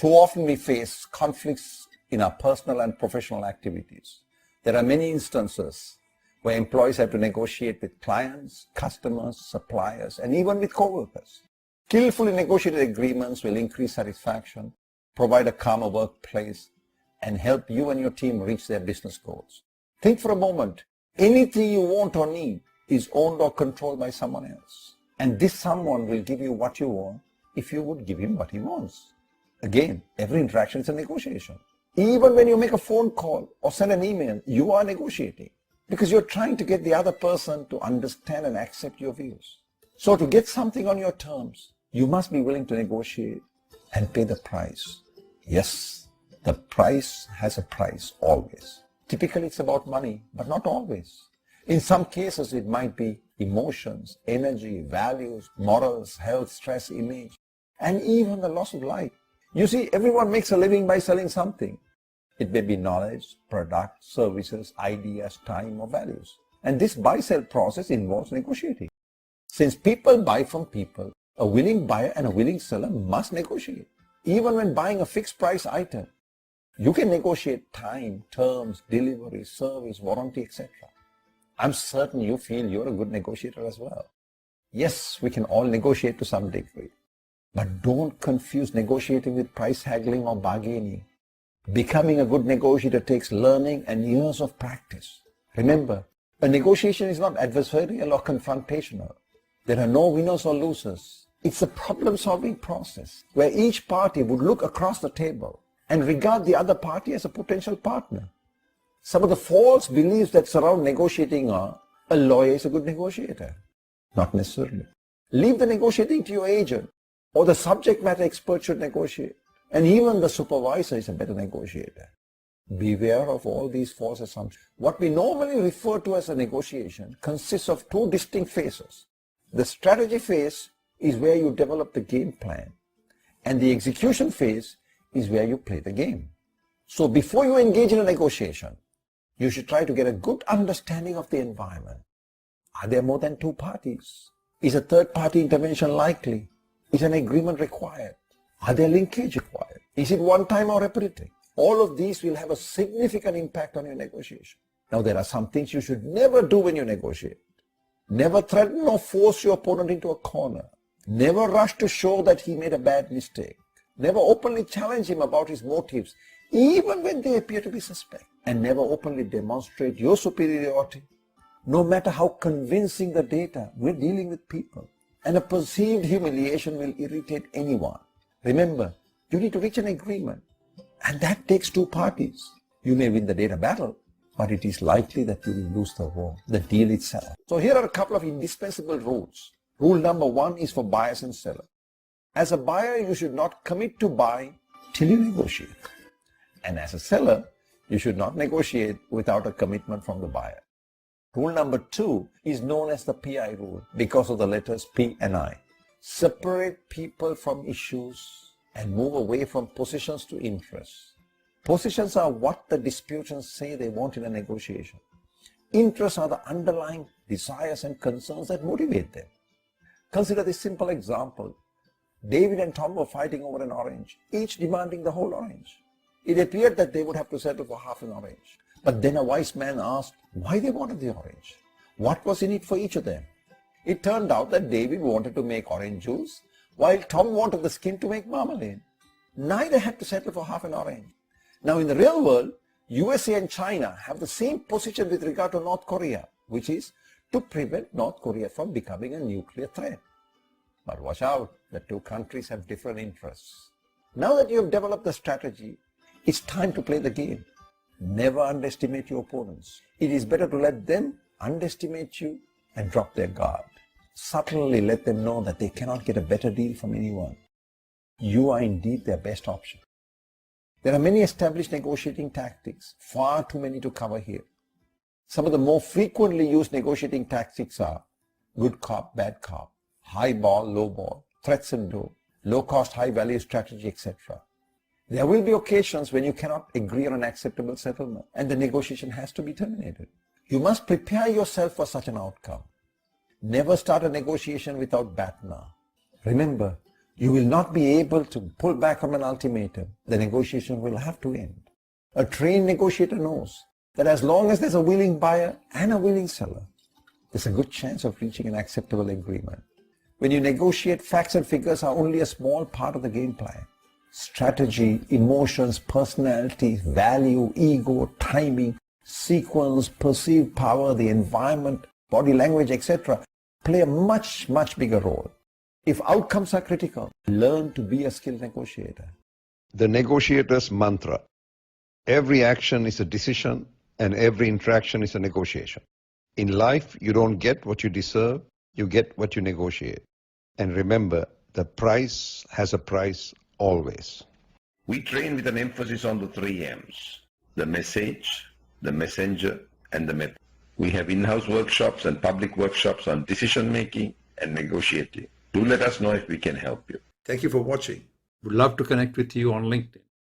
Too often we face conflicts in our personal and professional activities. There are many instances where employees have to negotiate with clients, customers, suppliers, and even with co-workers. Skillfully negotiated agreements will increase satisfaction, provide a calmer workplace, and help you and your team reach their business goals. Think for a moment. Anything you want or need is owned or controlled by someone else. And this someone will give you what you want if you would give him what he wants. Again, every interaction is a negotiation. Even when you make a phone call or send an email, you are negotiating because you're trying to get the other person to understand and accept your views. So to get something on your terms, you must be willing to negotiate and pay the price. Yes, the price has a price always. Typically it's about money, but not always. In some cases it might be emotions, energy, values, morals, health, stress, image, and even the loss of life. You see, everyone makes a living by selling something. It may be knowledge, products, services, ideas, time, or values. And this buy-sell process involves negotiating. Since people buy from people, a willing buyer and a willing seller must negotiate. Even when buying a fixed price item, you can negotiate time, terms, delivery, service, warranty, etc. I'm certain you feel you're a good negotiator as well. Yes, we can all negotiate to some degree. But don't confuse negotiating with price haggling or bargaining. Becoming a good negotiator takes learning and years of practice. Remember, a negotiation is not adversarial or confrontational. There are no winners or losers. It's a problem-solving process where each party would look across the table and regard the other party as a potential partner. Some of the false beliefs that surround negotiating are, a lawyer is a good negotiator. Not necessarily. Leave the negotiating to your agent, or the subject matter expert should negotiate, and even the supervisor is a better negotiator. Beware of all these false assumptions. What we normally refer to as a negotiation consists of two distinct phases. The strategy phase is where you develop the game plan, and the execution phase is where you play the game. So before you engage in a negotiation, you should try to get a good understanding of the environment. Are there more than two parties? Is a third party intervention likely? Is an agreement required? Are there linkage required? Is it one time or repetitive? All of these will have a significant impact on your negotiation. Now there are some things you should never do when you negotiate. Never threaten or force your opponent into a corner. Never rush to show that he made a bad mistake. Never openly challenge him about his motives, even when they appear to be suspect. And never openly demonstrate your superiority. No matter how convincing the data, we're dealing with people. And a perceived humiliation will irritate anyone. Remember, you need to reach an agreement. And that takes two parties. You may win the data battle, but it is likely that you will lose the war, the deal itself. So here are a couple of indispensable rules. Rule number 1 is for buyers and sellers. As a buyer, you should not commit to buy till you negotiate. And as a seller, you should not negotiate without a commitment from the buyer. Rule number 2 is known as the PI rule because of the letters P and I. Separate people from issues and move away from positions to interests. Positions are what the disputants say they want in a negotiation. Interests are the underlying desires and concerns that motivate them. Consider this simple example. David and Tom were fighting over an orange, each demanding the whole orange. It appeared that they would have to settle for half an orange. But then a wise man asked why they wanted the orange. What was in it for each of them? It turned out that David wanted to make orange juice, while Tom wanted the skin to make marmalade. Neither had to settle for half an orange. Now in the real world, USA and China have the same position with regard to North Korea, which is to prevent North Korea from becoming a nuclear threat. But watch out, the two countries have different interests. Now that you have developed the strategy, it's time to play the game. Never underestimate your opponents. It is better to let them underestimate you and drop their guard. Subtly let them know that they cannot get a better deal from anyone. You are indeed their best option. There are many established negotiating tactics, far too many to cover here. Some of the more frequently used negotiating tactics are good cop, bad cop, high ball, low ball, threats and do, low cost, high value strategy, etc. There will be occasions when you cannot agree on an acceptable settlement and the negotiation has to be terminated. You must prepare yourself for such an outcome. Never start a negotiation without BATNA. Remember, you will not be able to pull back from an ultimatum. The negotiation will have to end. A trained negotiator knows that as long as there's a willing buyer and a willing seller, there's a good chance of reaching an acceptable agreement. When you negotiate, facts and figures are only a small part of the game plan. Strategy, emotions, personality, value, ego, timing, sequence, perceived power, the environment, body language, etc. play a much, much bigger role. If outcomes are critical, learn to be a skilled negotiator. The negotiator's mantra. Every action is a decision and every interaction is a negotiation. In life, you don't get what you deserve, you get what you negotiate. And remember, the price has a price always. We train with an emphasis on the 3 M's, the message, the messenger, and the method. We have in-house workshops and public workshops on decision-making and negotiating. Do let us know if we can help you. Thank you for watching. Would love to connect with you on LinkedIn.